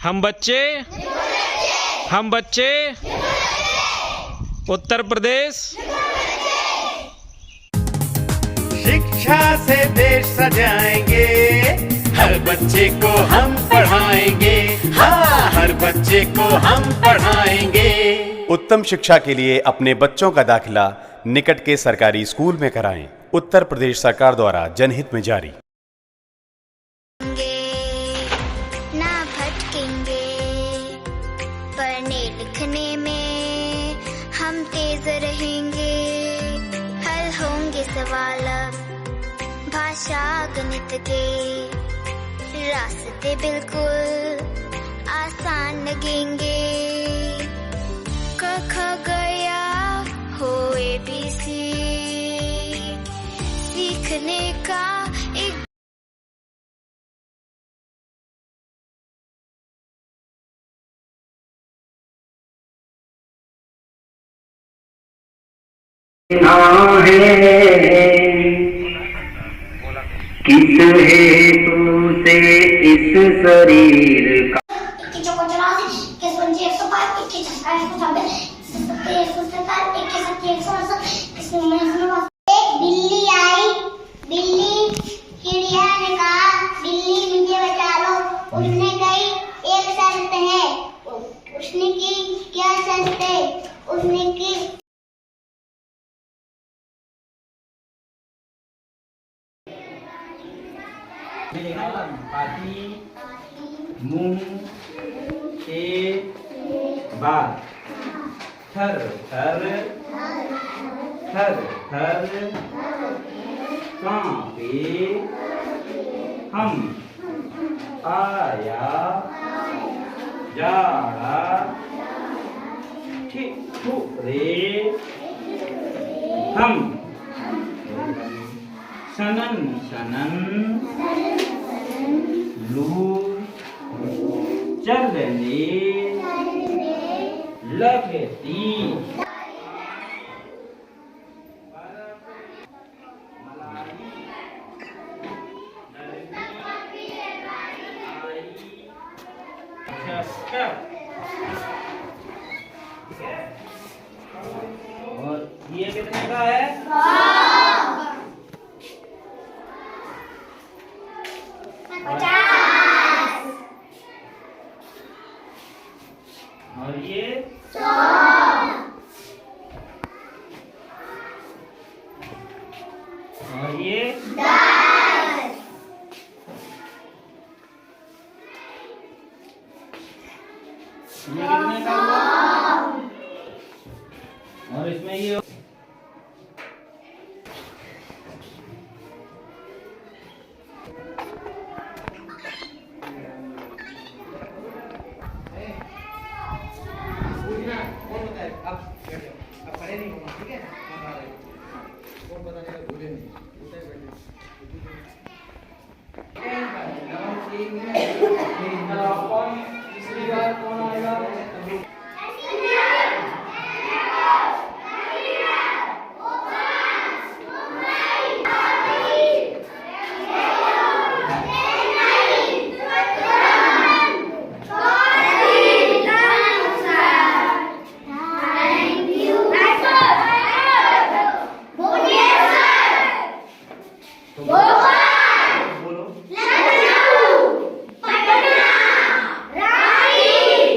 हम बच्चे उत्तर प्रदेश। शिक्षा से देश सजाएंगे, हर बच्चे को हम पढ़ाएंगे, हाँ हर बच्चे को हम पढ़ाएंगे। उत्तम शिक्षा के लिए अपने बच्चों का दाखिला निकट के सरकारी स्कूल में कराएं। उत्तर प्रदेश सरकार द्वारा जनहित में जारी। ना भटकेंगे, पढ़ने लिखने में हम तेज रहेंगे, हल होंगे सवाल भाषा गणित के, रास्ते बिल्कुल आसान लगेंगे। क ख गया हो ABC, सीखने का एक किस हेतु से इस शरीर का एक बिल्ली आई, बिल्ली चिड़िया ने कहा बिल्ली मुझे बचा लो। उसने कही एक शर्त है। उसने की क्या शर्त है? उसने की मुंह के बाद थर थर थर थर कांपे हम, आया जाड़ा ठिठुरे हम, सनन सनन लू चलने लगती। और ये कितने का है? और ये 100। और ये 10। ये कितने का हुआ? और इसमें ये अब पढ़े नहीं होगा, ठीक है? कौन बताने का भूले नहीं, तीसरी बार कौन आएगा? लखनऊ, पटना, रांची,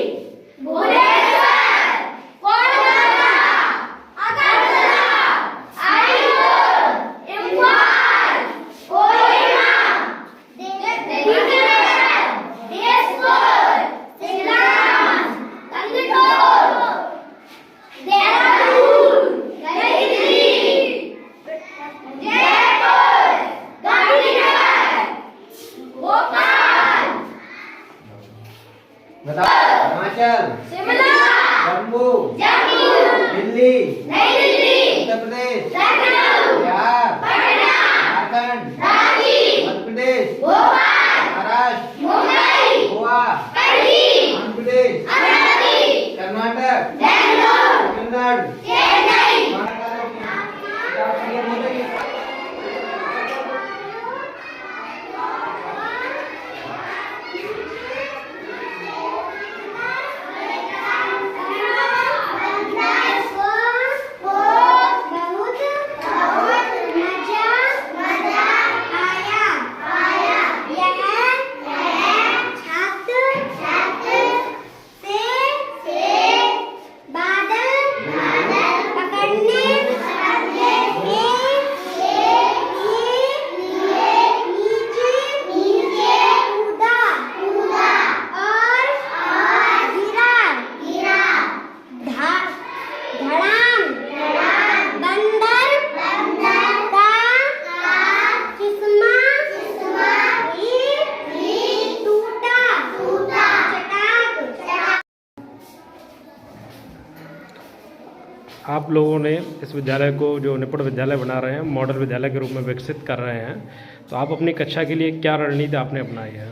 आप लोगों ने इस विद्यालय को जो निपुण विद्यालय बना रहे हैं, मॉडल विद्यालय के रूप में विकसित कर रहे हैं, तो आप अपनी कक्षा के लिए क्या रणनीति आपने अपनाई है?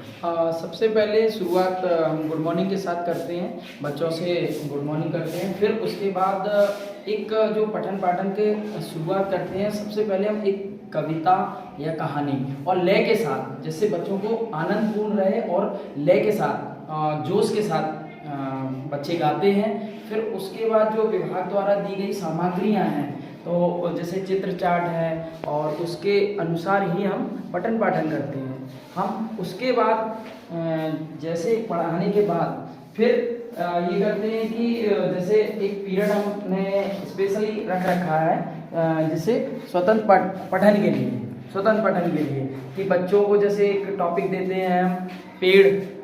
सबसे पहले शुरुआत हम गुड मॉर्निंग के साथ करते हैं, बच्चों से गुड मॉर्निंग करते हैं। फिर उसके बाद एक जो पठन पाठन के शुरुआत करते हैं। सबसे पहले हम एक कविता या कहानी और लय के साथ, जिससे बच्चों को आनंदपूर्ण रहे और लय के साथ जोश के साथ बच्चे गाते हैं। फिर उसके बाद जो विभाग द्वारा दी गई सामग्रियां हैं, तो जैसे चित्र चार्ट है और उसके अनुसार ही हम पठन पाठन करते हैं। हम उसके बाद जैसे पढ़ाने के बाद फिर ये करते हैं कि जैसे एक पीरियड हमने स्पेशली रख रखा है, जैसे स्वतंत्र पठन के लिए कि बच्चों को जैसे एक टॉपिक देते हैं हम,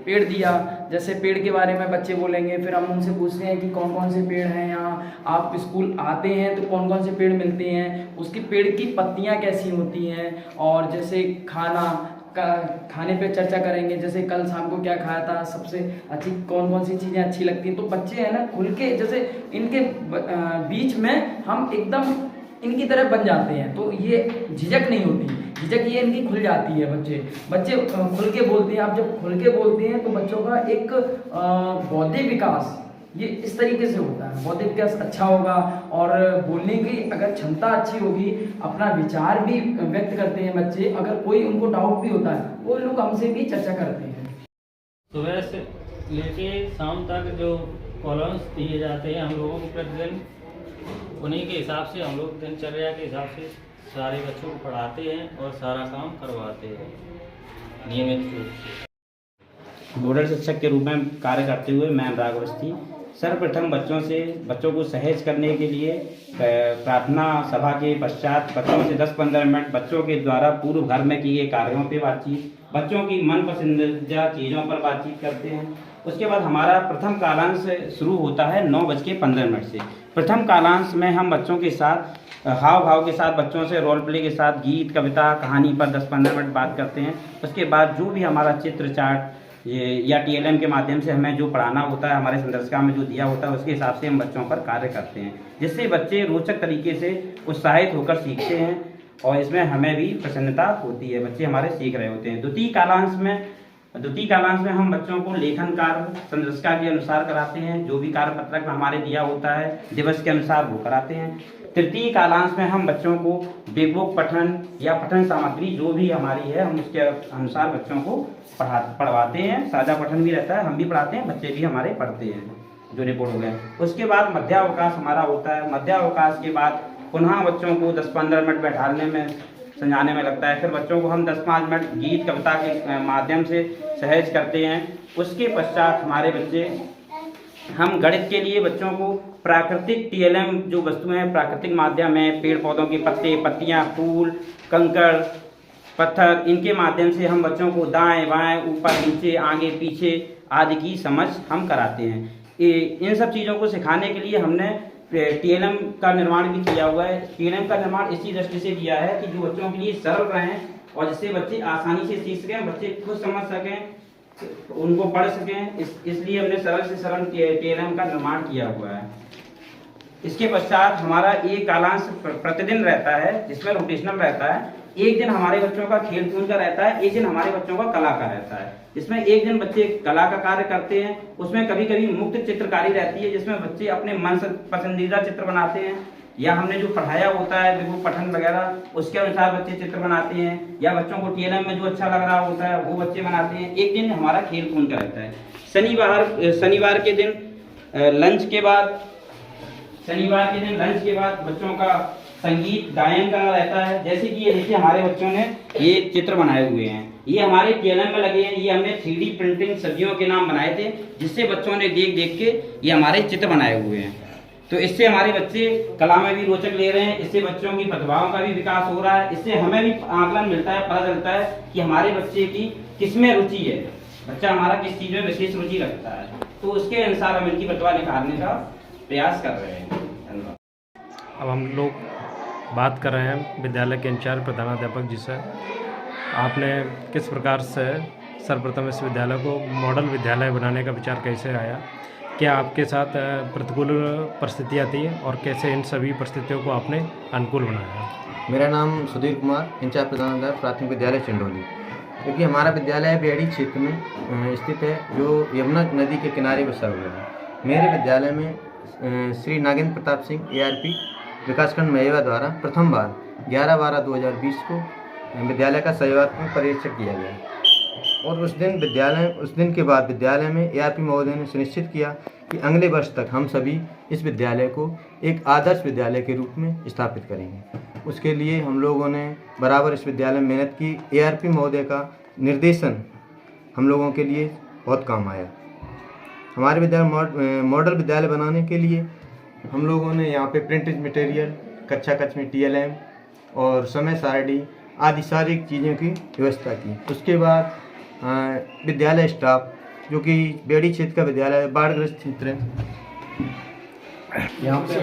पेड़ दिया, जैसे पेड़ के बारे में बच्चे बोलेंगे। फिर हम उनसे पूछते हैं कि कौन कौन से पेड़ हैं यहाँ, आप स्कूल आते हैं तो कौन कौन से पेड़ मिलते हैं, उसकी पेड़ की पत्तियाँ कैसी होती हैं। और जैसे खाने पे चर्चा करेंगे, जैसे कल शाम को क्या खाया था, सबसे अच्छी कौन कौन सी चीज़ें अच्छी लगती हैं। तो बच्चे हैं ना खुल के, जैसे इनके बीच में हम एकदम इनकी तरह बन जाते हैं, तो ये झिझक नहीं होती। झिझक ये इनकी खुल जाती है। बच्चे खुल के बोलते हैं। आप जब खुल के बोलते हैं तो बच्चों का एक बौद्धिक विकास ये इस तरीके से होता है। बौद्धिक विकास अच्छा होगा और बोलने की अगर क्षमता अच्छी होगी, अपना विचार भी व्यक्त करते हैं बच्चे। अगर कोई उनको डाउट भी होता है वो लोग हमसे भी चर्चा करते हैं। सुबह से लेके शाम तक जो कॉलम्स दिए जाते हैं हम लोगों को प्रतिदिन, उन्हीं के हिसाब से हम लोग दिनचर्या के हिसाब से सारे बच्चों को पढ़ाते हैं और सारा काम करवाते हैं नियमित रूप से। मॉडल शिक्षक के रूप में कार्य करते हुए मैं अनुराग अवस्थी सर्वप्रथम बच्चों को सहज करने के लिए प्रार्थना सभा के पश्चात बच्चों से 10-15 मिनट बच्चों के द्वारा पूर्व घर में किए कार्यों पे बातचीत, बच्चों की मन पसंदीदा चीज़ों पर बातचीत करते हैं। उसके बाद हमारा प्रथम कालांश शुरू होता है 9:15 से। प्रथम कालांश में हम बच्चों के साथ हाव भाव के साथ, बच्चों से रोल प्ले के साथ गीत कविता कहानी पर 10-15 मिनट बात करते हैं। उसके बाद जो भी हमारा चित्र चार्ट या TLM के माध्यम से हमें जो पढ़ाना होता है, हमारे संदर्शिका में जो दिया होता है, उसके हिसाब से हम बच्चों पर कार्य करते हैं, जिससे बच्चे रोचक तरीके से उत्साहित होकर सीखते हैं और इसमें हमें भी प्रसन्नता होती है। बच्चे हमारे सीख रहे होते हैं। द्वितीय कालांश में हम बच्चों को लेखन कार्य संदर्शिका के अनुसार कराते हैं। जो भी कार्य पत्रक हमारे दिया होता है दिवस के अनुसार वो कराते हैं। तृतीय कालांश में हम बच्चों को बिग बुक पठन या पठन सामग्री जो भी हमारी है, हम उसके अनुसार बच्चों को पढ़वाते हैं। साझा पठन भी रहता है, हम भी पढ़ाते हैं, बच्चे भी हमारे पढ़ते हैं, जो रिपोर्ट हो गया। उसके बाद मध्यावकाश हमारा होता है। मध्यावकाश के बाद पुनः बच्चों को 10-15 मिनट बैठाने में समझाने में लगता है। फिर बच्चों को हम 10-5 मिनट गीत कविता के माध्यम से सहज करते हैं। उसके पश्चात हमारे बच्चे, हम गणित के लिए बच्चों को प्राकृतिक TLM जो वस्तुएं हैं, प्राकृतिक माध्यम है, पेड़ पौधों के पत्ते पत्तियां, फूल, कंकड़, पत्थर, इनके माध्यम से हम बच्चों को दाएं बाएं, ऊपर नीचे, आगे पीछे आदि की समझ हम कराते हैं। इन सब चीज़ों को सिखाने के लिए हमने TLM का निर्माण भी किया हुआ है। TLM का निर्माण इसी दृष्टि से किया है कि जो बच्चों के लिए सरल रहें और जिससे बच्चे आसानी से सीख सकें, बच्चे खुद समझ सकें, उनको पढ़ सकें। इसलिए हमने सरल से सरल TLM का निर्माण किया हुआ है। इसके पश्चात हमारा एक कालांश प्रतिदिन रहता है, जिसमें रोटेशनल रहता है। एक दिन हमारे बच्चों का खेल कूद का रहता है, एक दिन हमारे बच्चों का कला का रहता है। जिसमें एक दिन बच्चे कला का कार्य करते हैं, उसमें कभी कभी मुक्त चित्रकारी रहती है, जिसमें बच्चे अपने मन पसंदीदा चित्र बनाते हैं, या हमने जो पढ़ाया होता है विभू पठन वगैरह उसके अनुसार बच्चे चित्र बनाते हैं, या बच्चों को TLM में जो अच्छा लग रहा होता है वो बच्चे बनाते हैं। एक दिन हमारा खेल कूद का रहता है। शनिवार के दिन लंच के बाद बच्चों का संगीत गायन का रहता है। जैसे कि ये देखिए हमारे बच्चों ने ये चित्र बनाए हुए हैं, ये हमारे TLM में लगे हैं। ये हमने 3D प्रिंटिंग सब्जियों के नाम बनाए थे, जिससे बच्चों ने देख के ये हमारे चित्र बनाए हुए हैं। तो इससे हमारे बच्चे कला में भी रोचक ले रहे हैं, इससे बच्चों की प्रतिभाओं का भी विकास हो रहा है। इससे हमें भी आकलन मिलता है, पता चलता है कि हमारे बच्चे की किस में रुचि है, बच्चा हमारा किस चीज़ में विशेष रुचि रखता है। तो उसके अनुसार हम इनकी प्रतिभा निखारने का प्रयास कर रहे हैं। धन्यवाद। अब हम लोग बात कर रहे हैं विद्यालय के इंचार्ज प्रधानाध्यापक जी से। आपने किस प्रकार से सर्वप्रथम इस विद्यालय को मॉडल विद्यालय बनाने का विचार कैसे आया, क्या आपके साथ प्रतिकूल परिस्थितियाँ थी और कैसे इन सभी परिस्थितियों को आपने अनुकूल बनाया? मेरा नाम सुधीर कुमार, इंचार्ज प्रधानाध्यापक प्राथमिक विद्यालय चंडोली। क्योंकि हमारा विद्यालय बेहड़ी क्षेत्र में स्थित है, जो यमुना नदी के किनारे बसा हुआ है। मेरे विद्यालय में श्री नागेंद्र प्रताप सिंह ARP विकासखंड मेवा द्वारा प्रथम बार 11/12/2020 को विद्यालय का सहयोगात्मक परीक्षण किया गया और उस दिन के बाद विद्यालय में ARP महोदय ने सुनिश्चित किया कि अगले वर्ष तक हम सभी इस विद्यालय को एक आदर्श विद्यालय के रूप में स्थापित करेंगे। उसके लिए हम लोगों ने बराबर इस विद्यालय में मेहनत की। ARP महोदय का निर्देशन हम लोगों के लिए बहुत काम आया। हमारे विद्यालय मॉडल विद्यालय बनाने के लिए हम लोगों ने यहाँ पे प्रिंटेड मटेरियल, कक्षा में TLM और समय सारणी आदि सारी चीज़ों की व्यवस्था की। उसके बाद विद्यालय स्टाफ, जो कि बेहड़ी क्षेत्र का विद्यालय बाढ़ग्रस्त क्षेत्र है, यहाँ पे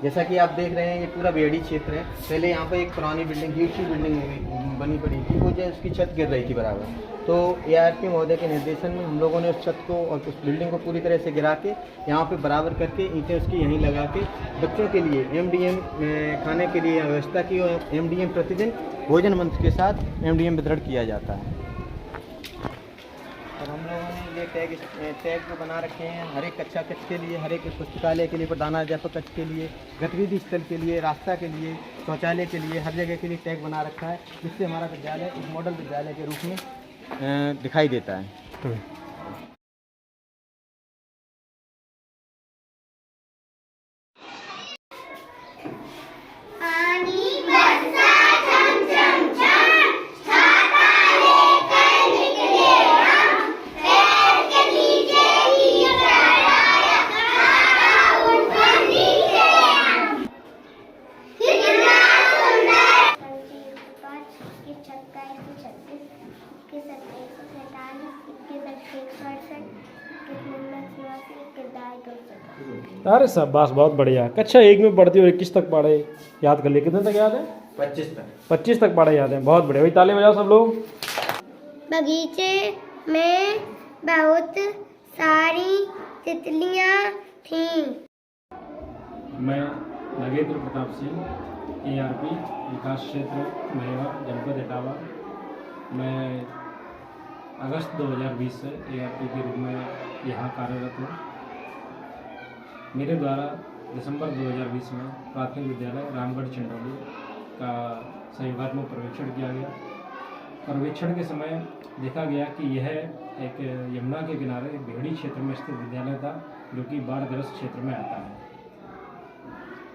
जैसा कि आप देख रहे हैं ये पूरा बेहड़ी क्षेत्र है। पहले यहाँ पे एक पुरानी बिल्डिंग, हीट की बिल्डिंग बनी पड़ी थी, वो जो उसकी छत गिर रही थी बराबर। तो ARP महोदय के निर्देशन में हम लोगों ने उस छत को और उस बिल्डिंग को पूरी तरह से गिरा के यहाँ पे बराबर करके ईंटें उसकी यहीं लगा के बच्चों के लिए MDM खाने के लिए व्यवस्था की और MDM प्रतिदिन भोजन मंच के साथ MDM वितरण किया जाता है। और हम लोगों ने ये टैग जो बना रखे हैं हर एक कक्षा कक्ष के लिए, हर एक पुस्तकालय के लिए, प्रधानाध्यापक कक्ष के लिए, गतिविधि स्थल के लिए, रास्ता के लिए, शौचालय के लिए, हर जगह के लिए टैग बना रखा है, जिससे हमारा विद्यालय एक मॉडल विद्यालय के रूप में दिखाई देता है। अरे सब बस बहुत बढ़िया। कक्षा 1 में पढ़ती और 21 तक पढ़े, याद कर लिए? कितने तक याद है? 25 तक पढ़े याद है। बहुत बढ़िया भाई, ताली बजाओ सब लोग। बगीचे में बहुत सारी तितलियां थीं। मैं नागेंद्र प्रताप सिंह, ARP विकास क्षेत्र मेवा, जनपद इटावा। मैं अगस्त 2020 से ARP के रूप में यहाँ कार्यरत हूँ। मेरे द्वारा दिसंबर 2020 में प्राथमिक विद्यालय रामगढ़ चंडोली का सहयोगात्मक पर्यवेक्षण किया गया। पर्यवेक्षण के समय देखा गया कि यह एक यमुना के किनारे बेहड़ी क्षेत्र में स्थित विद्यालय था, जो कि बाढ़ग्रस्त क्षेत्र में आता है,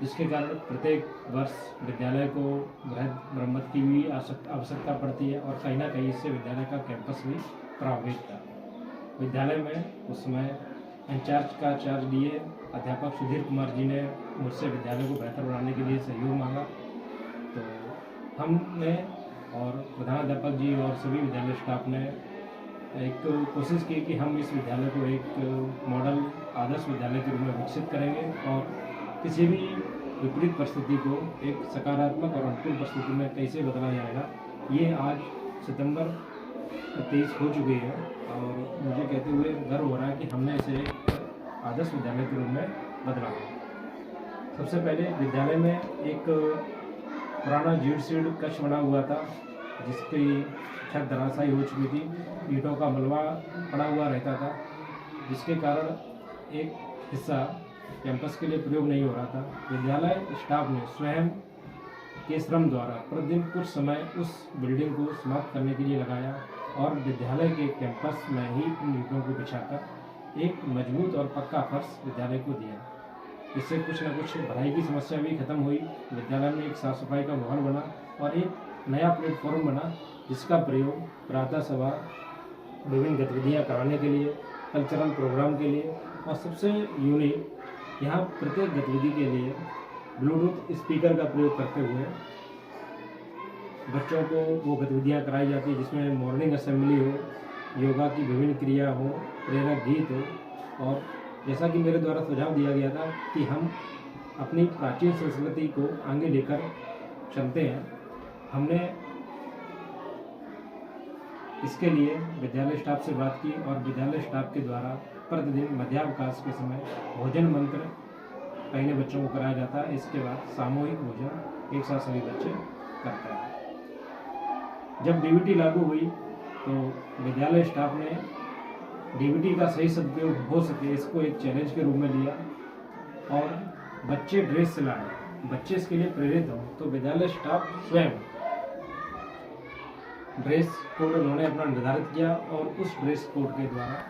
जिसके कारण प्रत्येक वर्ष विद्यालय को बृहद मरम्मत की भी आवश्यकता पड़ती है और कहीं ना कहीं इससे विद्यालय का कैंपस भी प्रभावित था। विद्यालय में उस समय इंचार्ज का चार्ज लिए अध्यापक सुधीर कुमार जी ने मुझसे विद्यालय को बेहतर बनाने के लिए सहयोग मांगा। तो हमने और प्रधानाध्यापक जी और सभी विद्यालय स्टाफ ने एक कोशिश की कि हम इस विद्यालय को एक मॉडल आदर्श विद्यालय के रूप में विकसित करेंगे और किसी भी विपरीत परिस्थिति को एक सकारात्मक और अनुकूल परिस्थिति में कैसे बदला जाएगा। ये आज सितंबर 23 हो चुकी है और मुझे कहते हुए गर्व हो रहा है कि हमने इसे एक आदर्श विद्यालय के रूप में बदला है। सबसे पहले विद्यालय में एक पुराना जीड सीड कक्ष बना हुआ था, जिसकी छत धराशायी हो चुकी थी, ईंटों का मलबा पड़ा हुआ रहता था, जिसके कारण एक हिस्सा कैंपस के लिए प्रयोग नहीं हो रहा था। विद्यालय स्टाफ ने स्वयं के श्रम द्वारा प्रतिदिन कुछ समय उस बिल्डिंग को समाप्त करने के लिए लगाया और विद्यालय के कैंपस में ही उन ईंटों को बिछाकर एक मजबूत और पक्का फर्श विद्यालय को दिया। इससे कुछ न कुछ पढ़ाई की समस्या भी खत्म हुई। विद्यालय में एक साफ सफाई का माहौल बना और एक नया प्लेटफॉर्म बना, जिसका प्रयोग प्रातः सभा, विभिन्न गतिविधियाँ कराने के लिए, कल्चरल प्रोग्राम के लिए और सबसे यूनिक, यहाँ प्रत्येक गतिविधि के लिए ब्लूटूथ स्पीकर का प्रयोग करते हुए बच्चों को वो गतिविधियाँ कराई जाती है, जिसमें मॉर्निंग असेंबली हो, योगा की विभिन्न क्रिया हो, प्रेरक गीत हो। और जैसा कि मेरे द्वारा सुझाव दिया गया था कि हम अपनी प्राचीन संस्कृति को आगे लेकर चलते हैं, हमने इसके लिए विद्यालय स्टाफ से बात की और विद्यालय स्टाफ के द्वारा प्रतिदिन मध्यावकाश के समय भोजन मंत्र पहले बच्चों को कराया जाता है। इसके बाद सामूहिक भोजन एक साथ सभी बच्चे करते हैं। जब डीबीटी लागू हुई तो विद्यालय स्टाफ ने डीबीटी का सही सदुपयोग हो सके इसको एक चैलेंज के रूप में लिया और बच्चे ड्रेस सिलाए, बच्चे इसके लिए प्रेरित हों तो विद्यालय स्टाफ स्वयं ड्रेस कोड उन्होंने अपना निर्धारित किया और उस ड्रेस कोड के द्वारा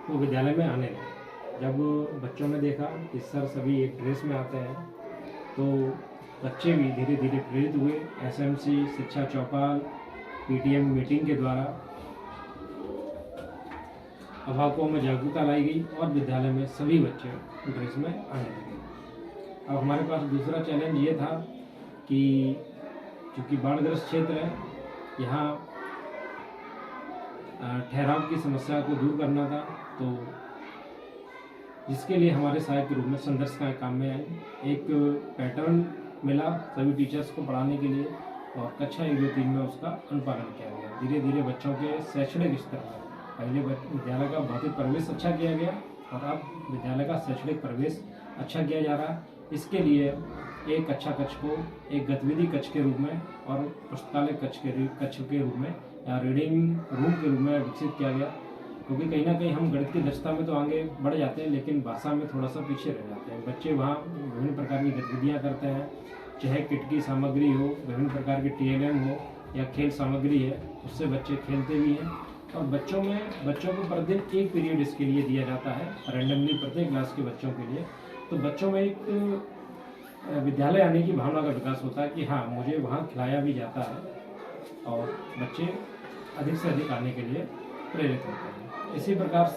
वो विद्यालय में आने लगे। जब बच्चों ने देखा कि सर सभी एक ड्रेस में आते हैं तो बच्चे भी धीरे धीरे प्रेरित हुए। एसएमसी, शिक्षा चौपाल, पीटीएम मीटिंग के द्वारा अभिभावकों में जागरूकता लाई गई और विद्यालय में सभी बच्चे ड्रेस में आने लगे। अब हमारे पास दूसरा चैलेंज ये था कि चूँकि बाढ़ग्रस्त क्षेत्र है, यहाँ ठहराव की समस्या को दूर करना था, तो जिसके लिए हमारे सहायक के रूप में संदर्शकाएँ काम में आई। एक पैटर्न मिला सभी टीचर्स को पढ़ाने के लिए और कक्षा 1, 2, 3 में उसका अनुपालन किया गया। धीरे धीरे बच्चों के शैक्षणिक स्तर पर पहले विद्यालय का भौतिक परिवेश अच्छा किया गया और अब विद्यालय का शैक्षणिक परिवेश अच्छा किया जा रहा है। इसके लिए एक कक्षा कक्ष को एक गतिविधि कक्ष के रूप में और पुस्तकालय कक्ष के रूप में या रीडिंग रूम के रूप में विकसित किया गया, क्योंकि कहीं ना कहीं हम गणित की दक्षता में तो आगे बढ़ जाते हैं लेकिन भाषा में थोड़ा सा पीछे रह जाते हैं। बच्चे वहाँ विभिन्न प्रकार की गतिविधियाँ करते हैं, चाहे किट की सामग्री हो, विभिन्न प्रकार की TLM हो या खेल सामग्री है, उससे बच्चे खेलते भी हैं। और बच्चों को प्रतिदिन एक पीरियड इसके लिए दिया जाता है रैंडमली प्रत्येक क्लास के बच्चों के लिए। तो बच्चों में एक विद्यालय आने की भावना का विकास होता है कि हाँ मुझे वहाँ खिलाया भी जाता है और बच्चे अधिक से अधिक आने के लिए प्रेरित होते हैं। इसी प्रकार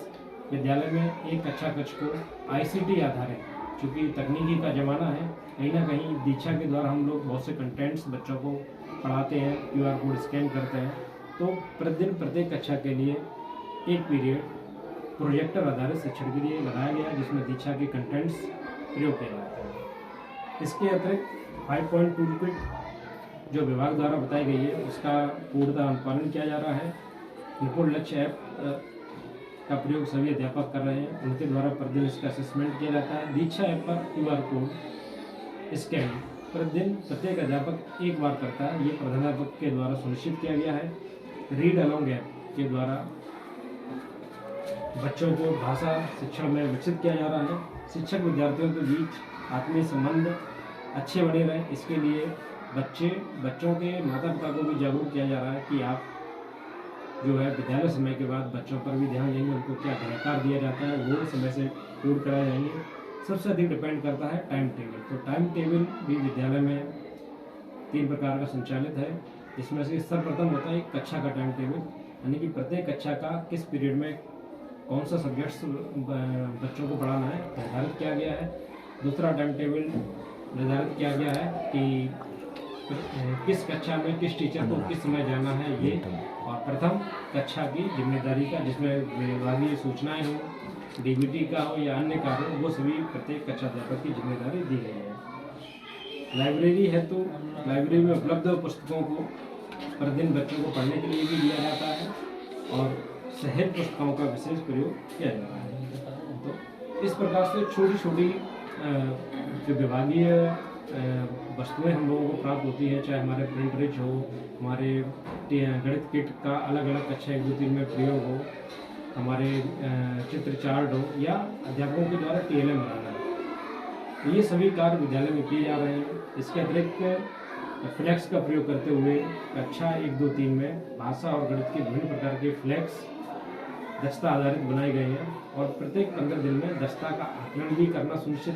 विद्यालय में एक कक्षा कक्ष को ICT आधारित, चूँकि तकनीकी का ज़माना है, कहीं ना कहीं दीक्षा के द्वारा हम लोग बहुत से कंटेंट्स बच्चों को पढ़ाते हैं, QR कोड स्कैन करते हैं। तो प्रतिदिन प्रत्येक कक्षा के लिए एक पीरियड प्रोजेक्टर आधारित शिक्षण के लिए लगाया गया जिसमें दीक्षा के कंटेंट्स प्रयोग किए जाते हैं। इसके अतिरिक्त 5 पॉइंट टूलकिट जो विभाग द्वारा बताई गई है उसका पूर्णतः अनुपालन किया जा रहा है। निपुण लक्ष्य ऐप का प्रयोग सभी अध्यापक कर रहे हैं, उनके द्वारा प्रतिदिन इसका असेसमेंट किया जाता है। दीक्षा ऐप पर QR कोड स्कैन प्रतिदिन प्रत्येक अध्यापक एक बार करता है, ये प्रधानाध्यापक के द्वारा सुनिश्चित किया गया है। रीड अलोंग ऐप के द्वारा बच्चों को भाषा शिक्षण में विकसित किया जा रहा है। शिक्षक विद्यार्थियों के बीच आत्मीय संबंध अच्छे बने रहे, इसके लिए बच्चों के माता पिता को भी जागरूक किया जा रहा है कि आप जो है विद्यालय समय के बाद बच्चों पर भी ध्यान देंगे, उनको क्या अधिकार दिया जाता है वो समय से पूर्ण कराए जाएंगे। सबसे अधिक डिपेंड करता है टाइम टेबल। तो टाइम टेबल भी विद्यालय में 3 प्रकार का संचालित है, जिसमें से सर्वप्रथम होता है एक कक्षा का टाइम टेबल, यानी कि प्रत्येक कक्षा का किस पीरियड में कौन सा सब्जेक्ट्स बच्चों को पढ़ाना है निर्धारित किया गया है। दूसरा टाइम टेबल निर्धारित किया गया है कि किस कक्षा में किस टीचर को किस समय जाना है ये, और प्रथम कक्षा की जिम्मेदारी का जिसमें विभागीय सूचनाएं हो, DBT का हो या अन्य कार्य हो, वो सभी प्रत्येक कक्षा अध्यापक की जिम्मेदारी दी गई है। लाइब्रेरी है तो लाइब्रेरी में उपलब्ध पुस्तकों को प्रतिदिन बच्चों को पढ़ने के लिए भी दिया जाता है और सहज पुस्तकों का विशेष प्रयोग किया जा रहा है। तो इस प्रकार से छोटी छोटी जो विभागीय वस्तुएं हम लोगों को प्राप्त होती है, चाहे हमारे प्रिंट रिच हो, हमारे गणित किट का अलग अलग कक्षा 1, 2, 3 में प्रयोग हो, हमारे चित्र चार्ट हो या अध्यापकों के द्वारा TLM बनाना है, तो ये सभी कार्य विद्यालय में किए जा रहे हैं। इसके अतिरिक्त फ्लैक्स का प्रयोग करते हुए कक्षा 1, 2, 3 में भाषा और गणित के विभिन्न प्रकार के फ्लैक्स दक्षता आधारित बनाए गए हैं और प्रत्येक 15 दिन में दक्षता का आकलन भी करना सुनिश्चित